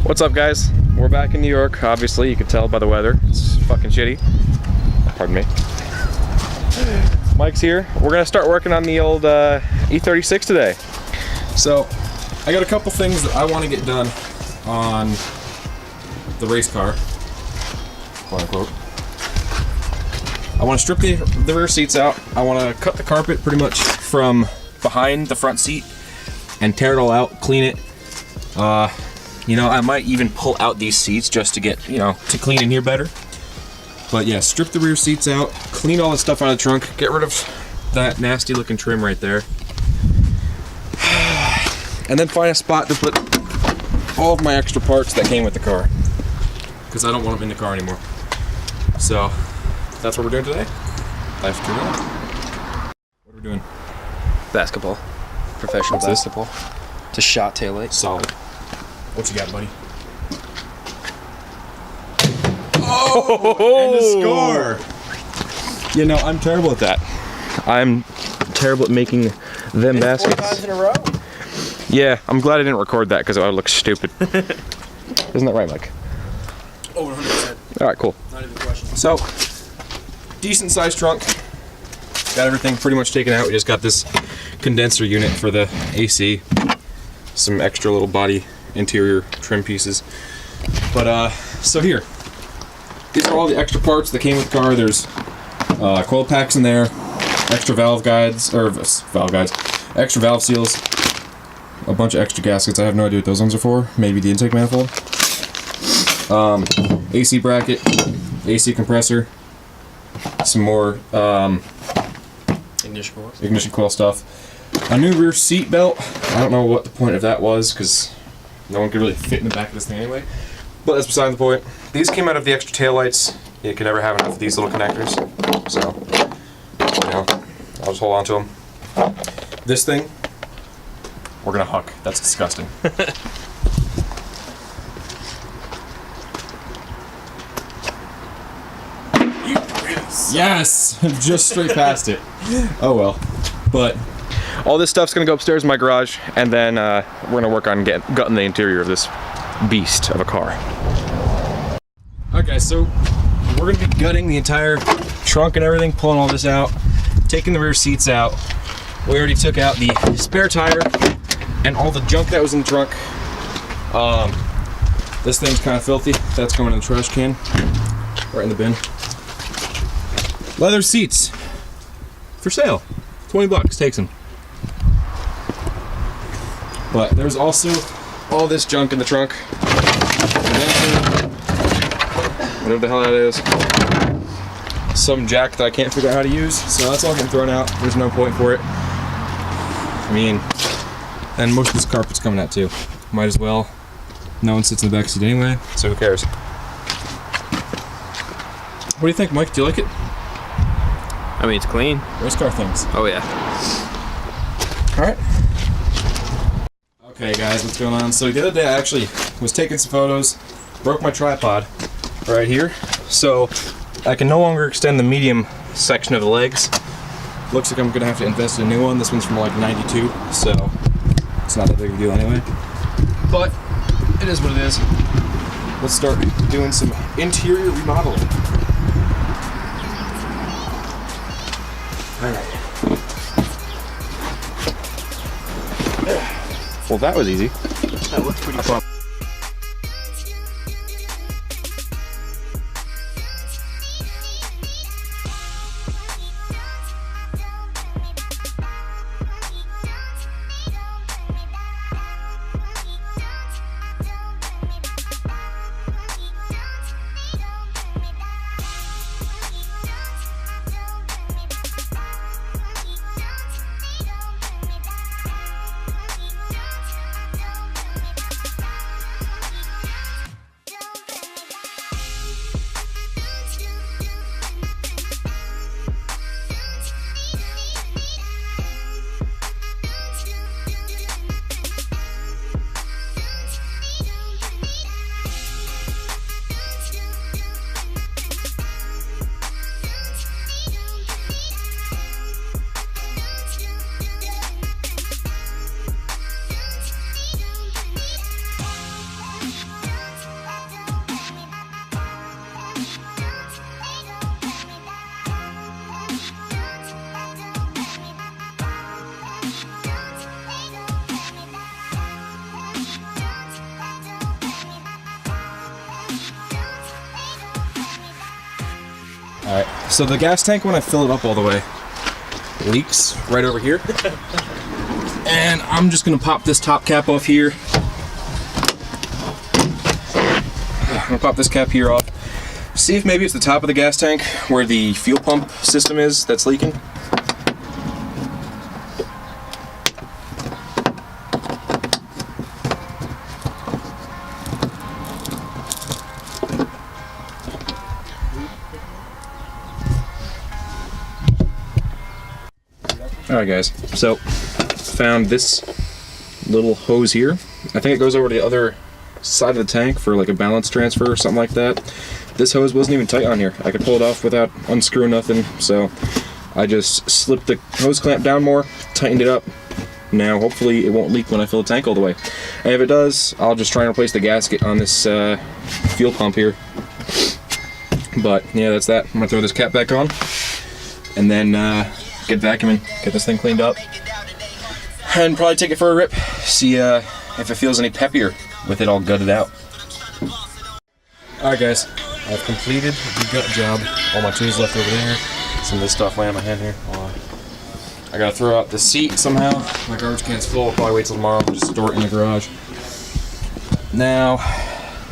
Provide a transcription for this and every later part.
What's up, guys? We're back in New York. Obviously, you can tell by the weather. It's fucking shitty. Pardon me. Mike's here. We're gonna start working on the old E36 today. So, I got a couple things that I want to get done on the race car, quote unquote. I want to strip the rear seats out. I want to cut the carpet pretty much from behind the front seat and tear it all out, clean it. You know, I might even pull out these seats just to get, you know, to clean in here better. But yeah, strip the rear seats out, clean all the stuff out of the trunk, get rid of that nasty looking trim right there. And then find a spot to put all of my extra parts that came with the car, because I don't want them in the car anymore. So, that's what we're doing today. Life to that. What are we doing? Basketball. Professional What's this? basketball. It's a shot taillight. Solid. What you got, buddy? Oh! And a score! You know, I'm terrible at that. I'm terrible at making them baskets. 4 times in a row. Yeah, I'm glad I didn't record that because it would look stupid. Isn't that right, Mike? Oh, 100%. All right, cool. Not even a question. So, decent sized trunk. Got everything pretty much taken out. We just got this condenser unit for the AC. Some extra little body interior trim pieces. But, so here. These are all the extra parts that came with the car. There's coil packs in there, extra valve guides, extra valve seals, a bunch of extra gaskets. I have no idea what those ones are for. Maybe the intake manifold. AC bracket, AC compressor, some more ignition coil stuff. A new rear seat belt. I don't know what the point of that was, because no one could really fit in the back of this thing anyway. But that's beside the point. These came out of the extra taillights. You can never have enough of these little connectors. So, you know, I'll just hold on to them. This thing, we're gonna huck. That's disgusting. Yes! Just straight past it. Oh well. But All this stuff's gonna go upstairs in my garage, and then we're gonna work on gutting the interior of this beast of a car. okay, so we're gonna be gutting the entire trunk and everything, pulling all this out, taking the rear seats out. We already took out the spare tire and all the junk that was in the trunk. This thing's kind of filthy. That's going in the trash can, right in the bin. Leather seats for sale, 20 bucks, takes them. But there's also all this junk in the trunk. Whatever the hell that is. Some jack that I can't figure out how to use, so that's all getting thrown out. There's no point for it. I mean, and most of this carpet's coming out too. Might as well. No one sits in the back seat anyway, so who cares? What do you think, Mike? Do you like it? I mean, it's clean. Race car things. Oh yeah. Alright. Okay guys, what's going on? So the other day I actually was taking some photos, broke my tripod right here, so I can no longer extend the medium section of the legs. Looks like I'm gonna have to invest in a new one. This one's from like 92, so it's not that big of a deal anyway. But it is what it is. Let's start doing some interior remodeling. Alright. Well, that was easy. That looks pretty fun. Alright, so the gas tank, when I fill it up all the way, leaks right over here. And I'm just gonna pop this top cap off here. I'm gonna pop this cap here off. See if maybe it's the top of the gas tank where the fuel pump system is that's leaking. Alright guys, so found this little hose here. I think it goes over to the other side of the tank for like a balance transfer or something like that. This hose wasn't even tight on here. I could pull it off without unscrewing nothing, so I just slipped the hose clamp down more, tightened it up. Now hopefully it won't leak when I fill the tank all the way. And if it does, I'll just try and replace the gasket on this fuel pump here. But yeah, that's that. I'm gonna throw this cap back on and then get vacuuming, get this thing cleaned up, and probably take it for a rip, see if it feels any peppier with it all gutted out. Alright guys, I've completed the gut job. All my tools left over there. Some of this stuff laying on my hand here. I gotta throw out the seat somehow. My garbage can's full. I'll probably wait till tomorrow and just store it in the garage. Now,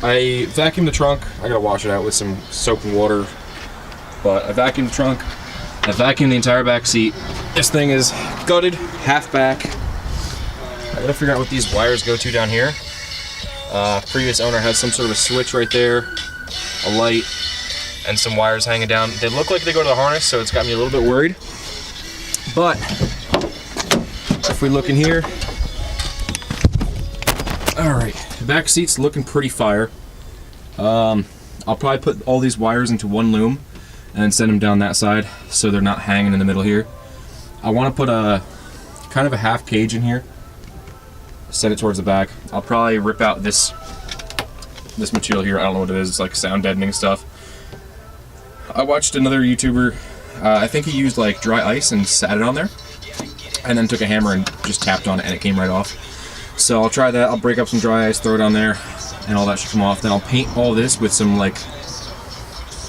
I vacuumed the trunk. I gotta wash it out with some soap and water. But I vacuumed the trunk. I vacuumed the entire back seat. This thing is gutted, half back. I gotta figure out what these wires go to down here. Previous owner has some sort of a switch right there, a light, and some wires hanging down. They look like they go to the harness, so it's got me a little bit worried. But if we look in here, all right, the back seat's looking pretty fire. I'll probably put all these wires into one loom and then send them down that side so they're not hanging in the middle here. I want to put a kind of a half cage in here, set it towards the back. I'll probably rip out this material here. I don't know what it is. It's like sound deadening stuff. I watched another YouTuber, I think he used like dry ice and sat it on there and then took a hammer and just tapped on it and it came right off. So I'll try that. I'll break up some dry ice, throw it on there, and all that should come off. Then I'll paint all this with some, like,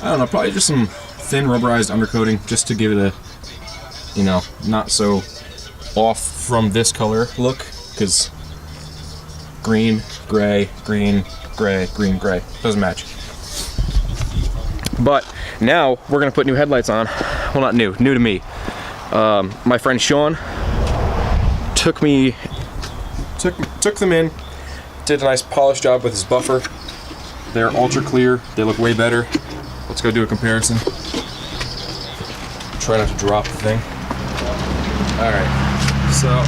I don't know, probably just some thin rubberized undercoating just to give it a, you know, not so off from this color look, because green, gray, green, gray, green, gray doesn't match. But now we're gonna put new headlights on. Well, not new to me. My friend Sean took them in, did a nice polish job with his buffer. They're ultra clear, they look way better. Let's go do a comparison. Try not to drop the thing. Alright, so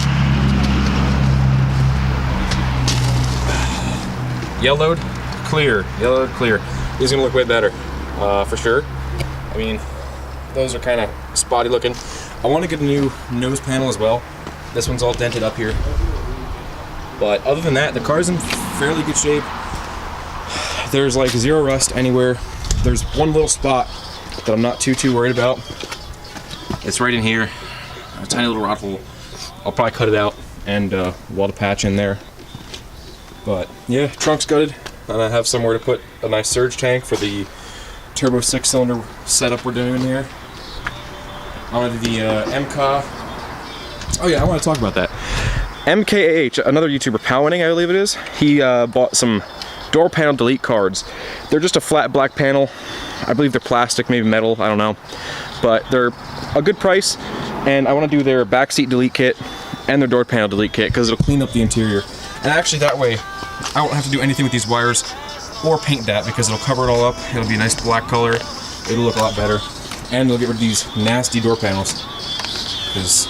yellowed, clear, yellowed, clear. These are gonna look way better, for sure. I mean, those are kind of spotty looking. I want to get a new nose panel as well. This one's all dented up here. But other than that, the car's in fairly good shape. There's like zero rust anywhere. There's one little spot that I'm not too worried about. It's right in here, a tiny little rot hole. I'll probably cut it out and weld a patch in there. But yeah, trunk's gutted, and I have somewhere to put a nice surge tank for the turbo 6-cylinder setup we're doing here. I want to do the MK. Oh yeah, I want to talk about that. MKAH, another YouTuber, Powinning, I believe it is. He bought some door panel delete cards. They're just a flat black panel. I believe they're plastic, maybe metal, I don't know. But they're a good price, and I want to do their backseat delete kit and their door panel delete kit because it'll clean up the interior. And actually that way, I won't have to do anything with these wires or paint that because it'll cover it all up. It'll be a nice black color. It'll look a lot better. And it'll get rid of these nasty door panels. Because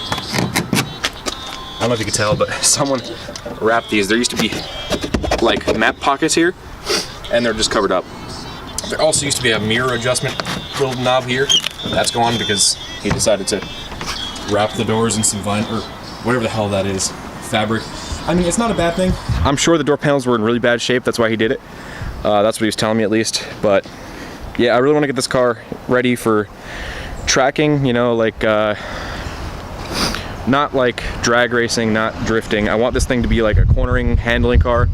I don't know if you can tell, but someone wrapped these. There used to be like map pockets here, and they're just covered up. There also used to be a mirror adjustment little knob here. That's gone because he decided to wrap the doors in some vinyl, or whatever the hell that is, fabric. I mean, it's not a bad thing. I'm sure the door panels were in really bad shape. That's why he did it. That's what he was telling me at least. But yeah, I really want to get this car ready for tracking, you know, like not like drag racing, not drifting. I want this thing to be like a cornering, handling car,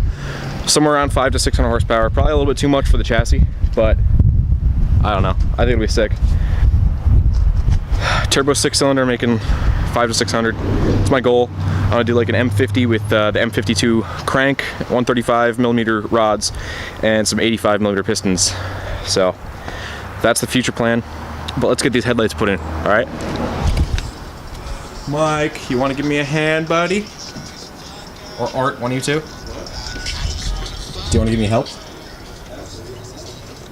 somewhere around 500 to 600 horsepower. Probably a little bit too much for the chassis, but I don't know. I think it'll be sick. turbo 6-cylinder, making 5 to 600. It's my goal. I want to do like an M50 with the M52 crank, 135 millimeter rods, and some 85 millimeter pistons. So that's the future plan. But let's get these headlights put in. All right. Mike, you want to give me a hand, buddy? Or Art, one of you two? Do you want to give me help?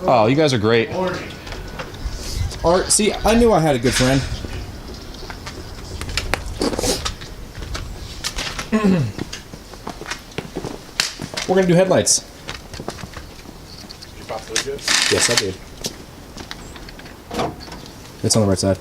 Oh, you guys are great. Art, see, I knew I had a good friend. We're gonna do headlights. You possibly good? Yes, I did. It's on the right side.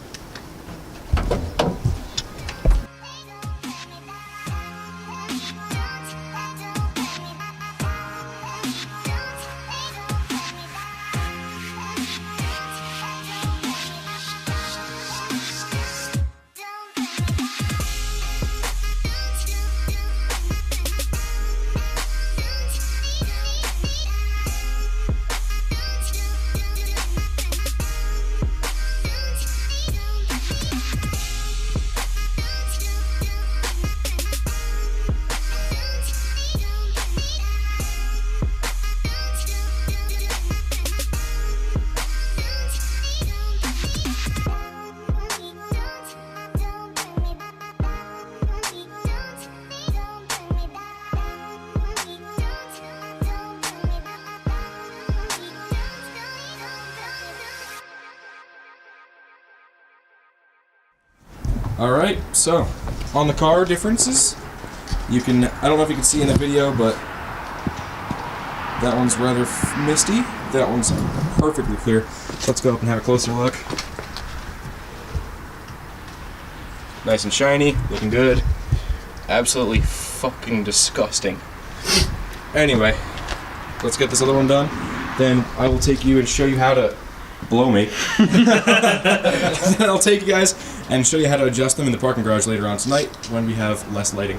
Alright, so on the car differences, you can, I don't know if you can see in the video, but that one's rather misty, that one's perfectly clear. Let's go up and have a closer look. Nice and shiny, looking good. Absolutely fucking disgusting. Anyway, let's get this other one done. Then I will take you and show you how to blow me. Then I'll take you guys and show you how to adjust them in the parking garage later on tonight when we have less lighting.